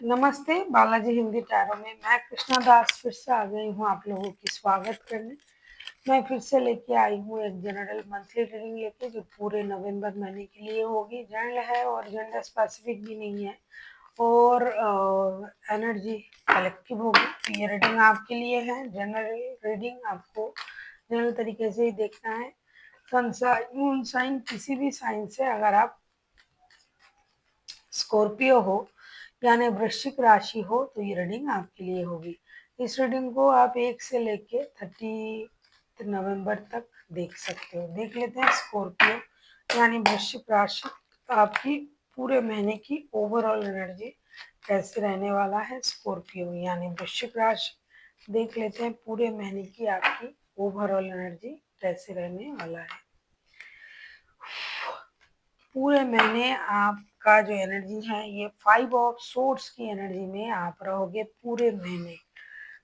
नमस्ते, बालाजी हिंदी टैरो में मैं कृष्णा दास फिर से आ गई हूँ आप लोगों की स्वागत करने। मैं फिर से लेके आई हूँ एक जनरल मंथली रीडिंग लेके जो पूरे नवंबर महीने के लिए होगी। जनरल है और जेंडर स्पेसिफिक भी नहीं है और एनर्जी कलेक्टिव होगी। तो ये रीडिंग आपके लिए है। जनरल रीडिंग आपको जनरल तरीके से ही देखना है। सन साइन, मून साइन, किसी भी साइन से अगर आप स्कॉर्पियो हो यानी वृश्चिक राशि हो तो ये रीडिंग आपके लिए होगी। इस रीडिंग को आप 1 से लेके 30 नवंबर तक देख सकते हो। देख लेते हैं स्कॉर्पियो यानी वृश्चिक राशि आपकी पूरे महीने की ओवरऑल एनर्जी कैसे रहने वाला है। स्कॉर्पियो यानी वृश्चिक राशि देख लेते हैं पूरे महीने की आपकी ओवरऑल एनर्जी कैसे रहने वाला है। पूरे महीने आपका जो एनर्जी है ये 5 ऑफ सोर्ड्स की एनर्जी में आप रहोगे पूरे महीने।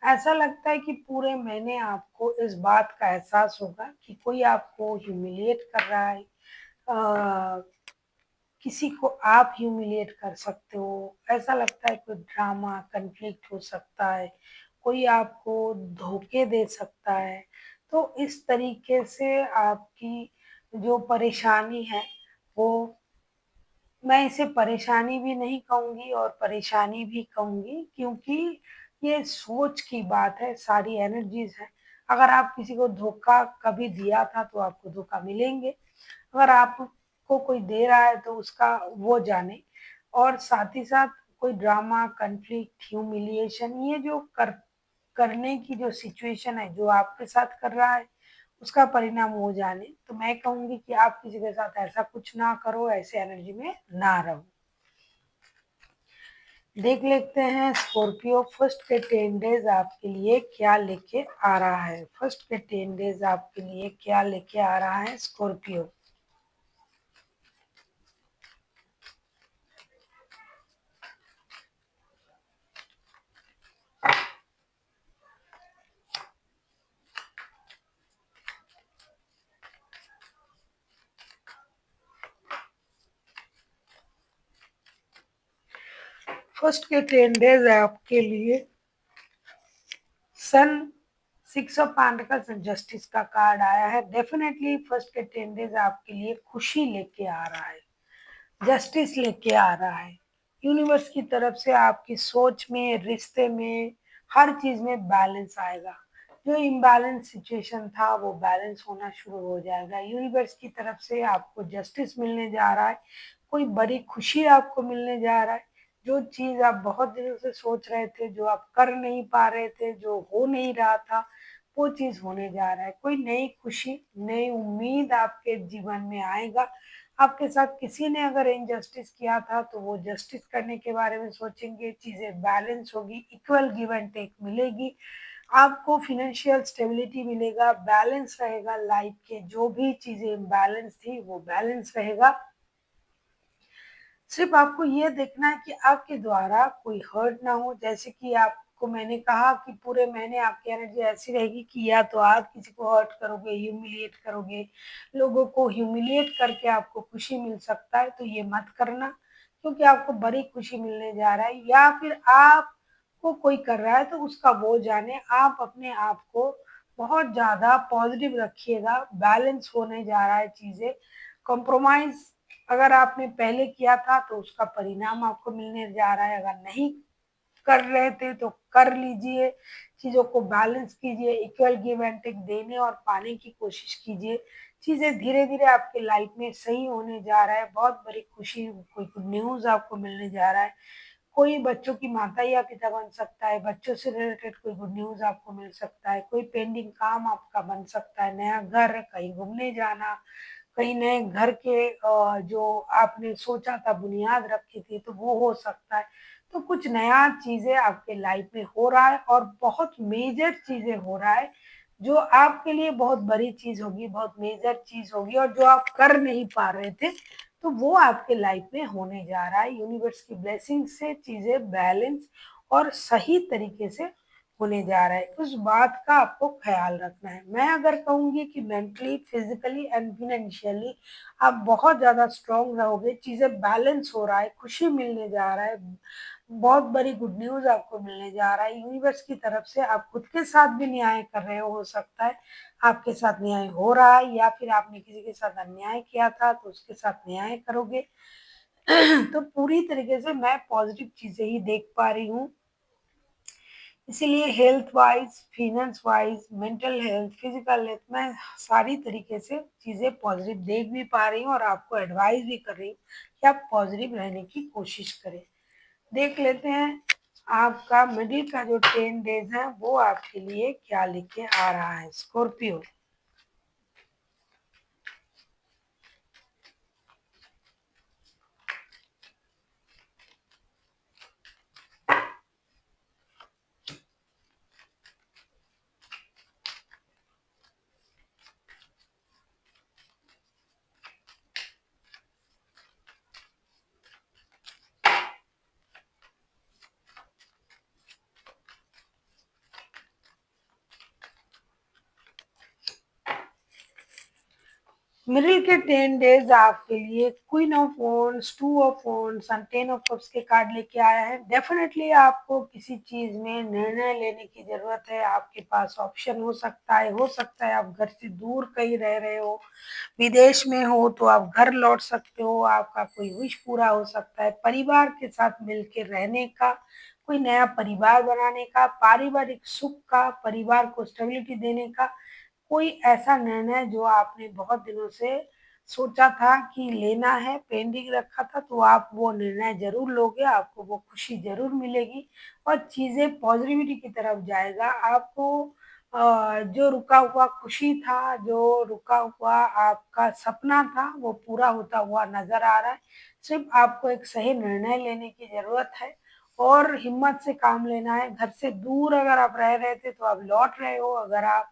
ऐसा लगता है कि पूरे महीने आपको इस बात का एहसास होगा कि कोई आपको ह्यूमिलिएट कर रहा है। किसी को आप ह्यूमिलिएट कर सकते हो। ऐसा लगता है कोई ड्रामा कन्फ्लिक्ट हो सकता है, कोई आपको धोखे दे सकता है। तो इस तरीके से आपकी जो परेशानी है वो, मैं इसे परेशानी भी नहीं कहूँगी और परेशानी भी कहूँगी क्योंकि ये सोच की बात है, सारी एनर्जीज है। अगर आप किसी को धोखा कभी दिया था तो आपको धोखा मिलेंगे। अगर आपको कोई दे रहा है तो उसका वो जाने। और साथ ही साथ कोई ड्रामा कन्फ्लिक्ट ह्यूमिलिएशन ये जो करने की जो सिचुएशन है जो आपके साथ कर रहा है उसका परिणाम वो जाने। तो मैं कहूंगी कि आप किसी के साथ ऐसा कुछ ना करो, ऐसे एनर्जी में ना रहो। देख लेते हैं स्कॉर्पियो फर्स्ट के 10 डेज आपके लिए क्या लेके आ रहा है। फर्स्ट के 10 डेज आपके लिए क्या लेके आ रहा है स्कॉर्पियो। फर्स्ट के 10 डेज आपके लिए सन 6 ऑफ पेंटिकल्स एंड जस्टिस का कार्ड आया है। डेफिनेटली फर्स्ट के 10 डेज आपके लिए खुशी लेके आ रहा है, जस्टिस लेके आ रहा है। यूनिवर्स की तरफ से आपकी सोच में, रिश्ते में, हर चीज में बैलेंस आएगा। जो इम्बैलेंस सिचुएशन था वो बैलेंस होना शुरू हो जाएगा। यूनिवर्स की तरफ से आपको जस्टिस मिलने जा रहा है, कोई बड़ी खुशी आपको मिलने जा रहा है। जो चीज आप बहुत दिनों से सोच रहे थे, जो आप कर नहीं पा रहे थे, जो हो नहीं रहा था, वो चीज होने जा रहा है। कोई नई खुशी, नई उम्मीद आपके जीवन में आएगा। आपके साथ किसी ने अगर इनजस्टिस किया था तो वो जस्टिस करने के बारे में सोचेंगे। चीजें बैलेंस होगी, इक्वल गिव एंड टेक मिलेगी। आपको फिनेंशियल स्टेबिलिटी मिलेगा, बैलेंस रहेगा। लाइफ के जो भी चीजें इम्बैलेंस थी वो बैलेंस रहेगा। सिर्फ आपको ये देखना है कि आपके द्वारा कोई हर्ट ना हो। जैसे कि आपको मैंने कहा कि पूरे महीने आपकी एनर्जी ऐसी रहेगी कि या तो आप किसी को हर्ट करोगे, ह्यूमिलिएट करोगे, लोगों को ह्यूमिलिएट करके आपको खुशी मिल सकता है। तो ये मत करना क्योंकि आपको बड़ी खुशी मिलने जा रहा है। या फिर आपको कोई कर रहा है तो उसका वो जाने। आप अपने आप को बहुत ज्यादा पॉजिटिव रखिएगा। बैलेंस होने जा रहा है चीजें। कॉम्प्रोमाइज अगर आपने पहले किया था तो उसका परिणाम आपको मिलने जा रहा है। अगर नहीं कर रहे थे तो कर लीजिए। चीजों को बैलेंस कीजिए, इक्वल गिव एंड टेक देने और पाने की कोशिश कीजिए। चीजें धीरे धीरे आपके लाइफ में सही होने जा रहा है। बहुत बड़ी खुशी, कोई गुड न्यूज आपको मिलने जा रहा है। कोई बच्चों की माता या पिता बन सकता है, बच्चों से रिलेटेड कोई गुड न्यूज आपको मिल सकता है। कोई पेंडिंग काम आपका बन सकता है, नया घर, कहीं घूमने जाना, कहीं नए घर के जो आपने सोचा था, बुनियाद रखी थी, तो वो हो सकता है। तो कुछ नया चीजें आपके लाइफ में हो रहा है और बहुत मेजर चीजें हो रहा है जो आपके लिए बहुत बड़ी चीज होगी, बहुत मेजर चीज होगी। और जो आप कर नहीं पा रहे थे तो वो आपके लाइफ में होने जा रहा है। यूनिवर्स की ब्लेसिंग से चीजें बैलेंस और सही तरीके से होने जा रहा है, उस बात का आपको ख़्याल रखना है। मैं अगर कहूँगी कि मेंटली, फिज़िकली एंड फाइनेंशियली आप बहुत ज़्यादा स्ट्रॉन्ग रहोगे, चीज़ें बैलेंस हो रहा है, खुशी मिलने जा रहा है, बहुत बड़ी गुड न्यूज़ आपको मिलने जा रहा है यूनिवर्स की तरफ से। आप खुद के साथ भी न्याय कर रहे हो सकता है, आपके साथ न्याय हो रहा है या फिर आपने किसी के साथ अन्याय किया था तो उसके साथ न्याय करोगे। तो पूरी तरीके से मैं पॉज़िटिव चीज़ें ही देख पा रही हूँ। इसीलिए health wise, finance wise, mental health, physical health मैं सारी तरीके से चीज़ें पॉजिटिव देख भी पा रही हूँ और आपको एडवाइस भी कर रही हूँ कि आप पॉजिटिव रहने की कोशिश करें। देख लेते हैं आपका मिडिल का जो 10 डेज है वो आपके लिए क्या लेके आ रहा है। स्कॉर्पियो, मिडिल के 10 डेज आपके लिए queen of wands, two of wands and 10 of cups के कार्ड लेके आया है। डेफिनेटली आपको किसी चीज में निर्णय लेने की जरूरत है। आपके पास ऑप्शन हो सकता है आप घर से दूर कहीं रह रहे हो, विदेश में हो तो आप घर लौट सकते हो, आपका कोई विश पूरा हो सकता है, परिवार के साथ मिलकर रहने का, कोई नया परिवार बनाने का, पारिवारिक सुख का, परिवार को स्टेबिलिटी देने का कोई ऐसा निर्णय जो आपने बहुत दिनों से सोचा था कि लेना है, पेंडिंग रखा था, तो आप वो निर्णय ज़रूर लोगे, आपको वो खुशी ज़रूर मिलेगी और चीज़ें पॉज़िटिविटी की तरफ जाएगा। आपको जो रुका हुआ खुशी था, जो रुका हुआ आपका सपना था, वो पूरा होता हुआ नज़र आ रहा है। सिर्फ़ आपको एक सही निर्णय लेने की ज़रूरत है और हिम्मत से काम लेना है। घर से दूर अगर आप रह रहे थे, तो आप लौट रहे हो, अगर आप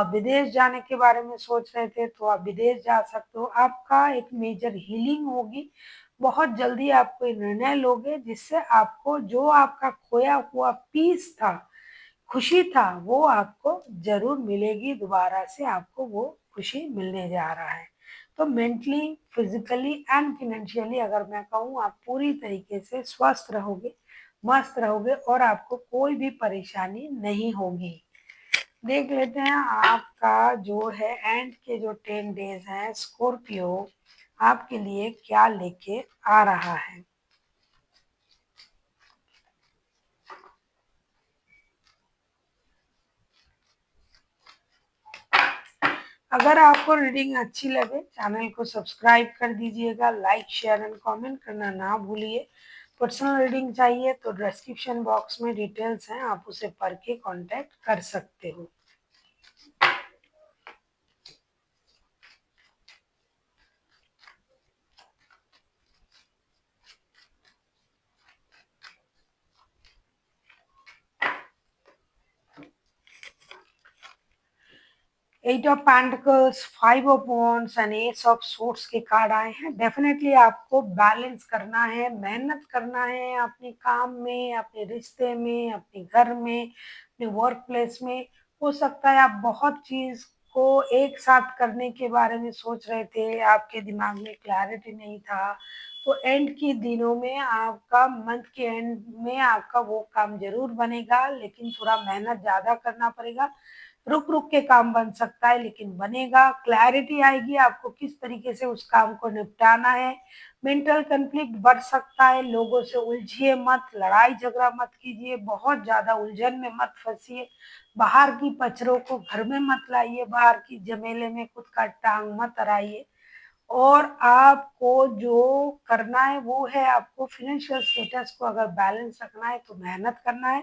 विदेश जाने के बारे में सोच रहे थे तो आप विदेश जा सकते हो। आपका एक मेजर हीलिंग होगी। बहुत जल्दी आप कोई निर्णय लोगे जिससे आपको जो आपका खोया हुआ पीस था, खुशी था, वो आपको ज़रूर मिलेगी। दोबारा से आपको वो खुशी मिलने जा रहा है। तो मेंटली, फिज़िकली एंड फाइनेंशियली अगर मैं कहूँ आप पूरी तरीके से स्वस्थ रहोगे, मस्त रहोगे और आपको कोई भी परेशानी नहीं होगी। देख लेते हैं आपका जो है एंड के जो 10 डेज हैं स्कॉर्पियो आपके लिए क्या लेके आ रहा है। अगर आपको रीडिंग अच्छी लगे चैनल को सब्सक्राइब कर दीजिएगा, लाइक शेयर एंड कमेंट करना ना भूलिए। पर्सनल रीडिंग चाहिए तो डिस्क्रिप्शन बॉक्स में डिटेल्स हैं, आप उसे पढ़ के कांटेक्ट कर सकते हो। 8 of pentacles, 5 of wands and S of swords के कार्ड आए हैं। डेफिनेटली आपको बैलेंस करना है, मेहनत करना है अपने काम में, अपने रिश्ते में, अपने घर में, अपने वर्क प्लेस में। हो सकता है आप बहुत चीज़ को एक साथ करने के बारे में सोच रहे थे, आपके दिमाग में क्लैरिटी नहीं था। तो एंड के दिनों में आपका मंथ के एंड में आपका वो काम ज़रूर बनेगा, लेकिन थोड़ा मेहनत ज़्यादा करना पड़ेगा। रुक रुक के काम बन सकता है लेकिन बनेगा। क्लैरिटी आएगी आपको किस तरीके से उस काम को निपटाना है। मेंटल कन्फ्लिक्ट बढ़ सकता है, लोगों से उलझिए मत, लड़ाई झगड़ा मत कीजिए, बहुत ज्यादा उलझन में मत फंसिए, बाहर की पचड़ों को घर में मत लाइए, बाहर की झमेले में खुद का टांग मत अड़ाइए। और आपको जो करना है वो है आपको फाइनेंशियल स्टेटस को अगर बैलेंस रखना है तो मेहनत करना है।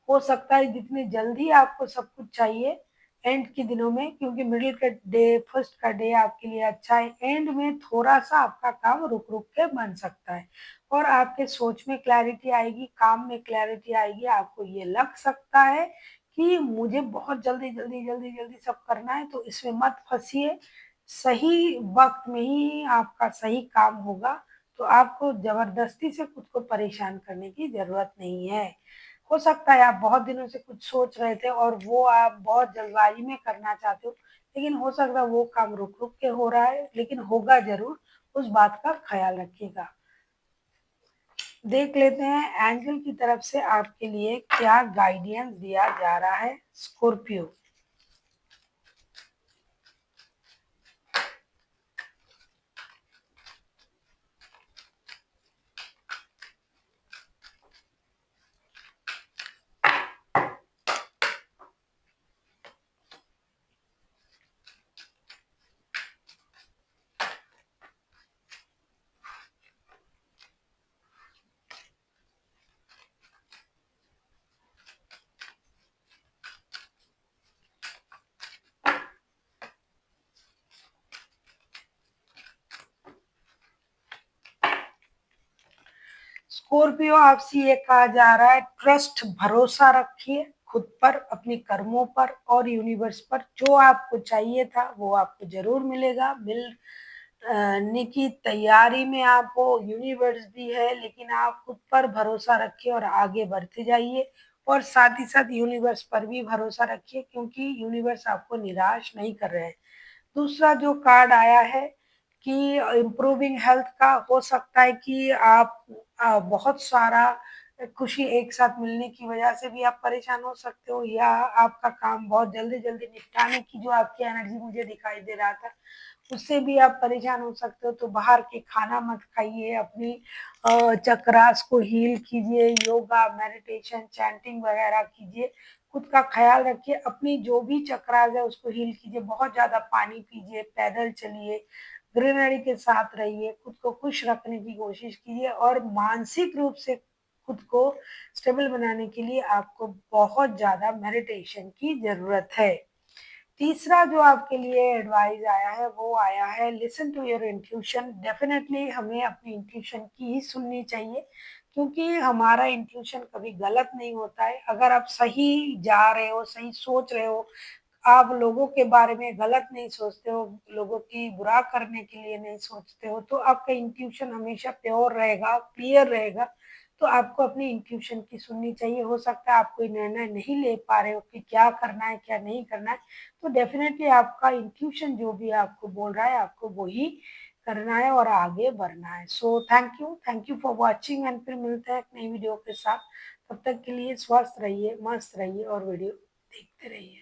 हो सकता है जितनी जल्दी आपको सब कुछ चाहिए एंड के दिनों में, क्योंकि मिडिल का डे, फर्स्ट का डे आपके लिए अच्छा है, एंड में थोड़ा सा आपका काम रुक रुक के बन सकता है और आपके सोच में क्लैरिटी आएगी, काम में क्लैरिटी आएगी। आपको ये लग सकता है कि मुझे बहुत जल्दी जल्दी जल्दी जल्दी सब करना है, तो इसमें मत फंसिए। सही वक्त में ही आपका सही काम होगा, तो आपको जबरदस्ती से खुद को परेशान करने की जरूरत नहीं है। हो सकता है आप बहुत दिनों से कुछ सोच रहे थे और वो आप बहुत जल्दबाजी में करना चाहते हो, लेकिन हो सकता है वो काम रुक रुक के हो रहा है, लेकिन होगा जरूर। उस बात का ख्याल रखिएगा। देख लेते हैं एंजल की तरफ से आपके लिए क्या गाइडेंस दिया जा रहा है स्कॉर्पियो। स्कॉर्पियो आपसे ये कहा जा रहा है ट्रस्ट, भरोसा रखिए खुद पर, अपने कर्मों पर और यूनिवर्स पर। जो आपको चाहिए था वो आपको जरूर मिलेगा। मिलने की तैयारी में आप हो, यूनिवर्स भी है, लेकिन आप खुद पर भरोसा रखिए और आगे बढ़ते जाइए। और साथ ही साथ यूनिवर्स पर भी भरोसा रखिए, क्योंकि यूनिवर्स आपको निराश नहीं कर रहे हैं। दूसरा जो कार्ड आया है कि इम्प्रूविंग हेल्थ का, हो सकता है कि आप बहुत सारा खुशी एक साथ मिलने की वजह से भी आप परेशान हो सकते हो, या आपका काम बहुत जल्दी जल्दी निपटाने की जो आपकी एनर्जी मुझे दिखाई दे रहा था उससे भी आप परेशान हो सकते हो। तो बाहर के खाना मत खाइए, अपनी चक्रास को हील कीजिए, योगा, मेडिटेशन, चैंटिंग वगैरह कीजिए। खुद का ख्याल रखिए, अपनी जो भी चक्रास है उसको हील कीजिए, बहुत ज्यादा पानी पीजिए, पैदल चलिए, ग्रीनरी के साथ रहिए, खुद को खुश रखने की कोशिश कीजिए। और मानसिक रूप से खुद को स्टेबल बनाने के लिए आपको बहुत ज्यादा मेडिटेशन की जरूरत है। तीसरा जो आपके लिए एडवाइस आया है वो आया है listen to your intuition. Definitely हमें अपनी इंट्यूशन की ही सुननी चाहिए, क्योंकि हमारा इंट्यूशन कभी गलत नहीं होता है। अगर आप सही जा रहे हो, सही सोच रहे हो, आप लोगों के बारे में गलत नहीं सोचते हो, लोगों की बुरा करने के लिए नहीं सोचते हो, तो आपका इंट्यूशन हमेशा प्योर रहेगा, क्लियर रहेगा। तो आपको अपनी इंट्यूशन की सुननी चाहिए। हो सकता है आप कोई निर्णय नहीं ले पा रहे हो कि क्या करना है क्या नहीं करना है, तो डेफिनेटली आपका इंट्यूशन जो भी आपको बोल रहा है आपको वही करना है और आगे बढ़ना है। So thank you for watching, and फिर मिलते हैं एक नई वीडियो के साथ। तब तक के लिए स्वस्थ रहिए, मस्त रहिए और वीडियो देखते रहिए।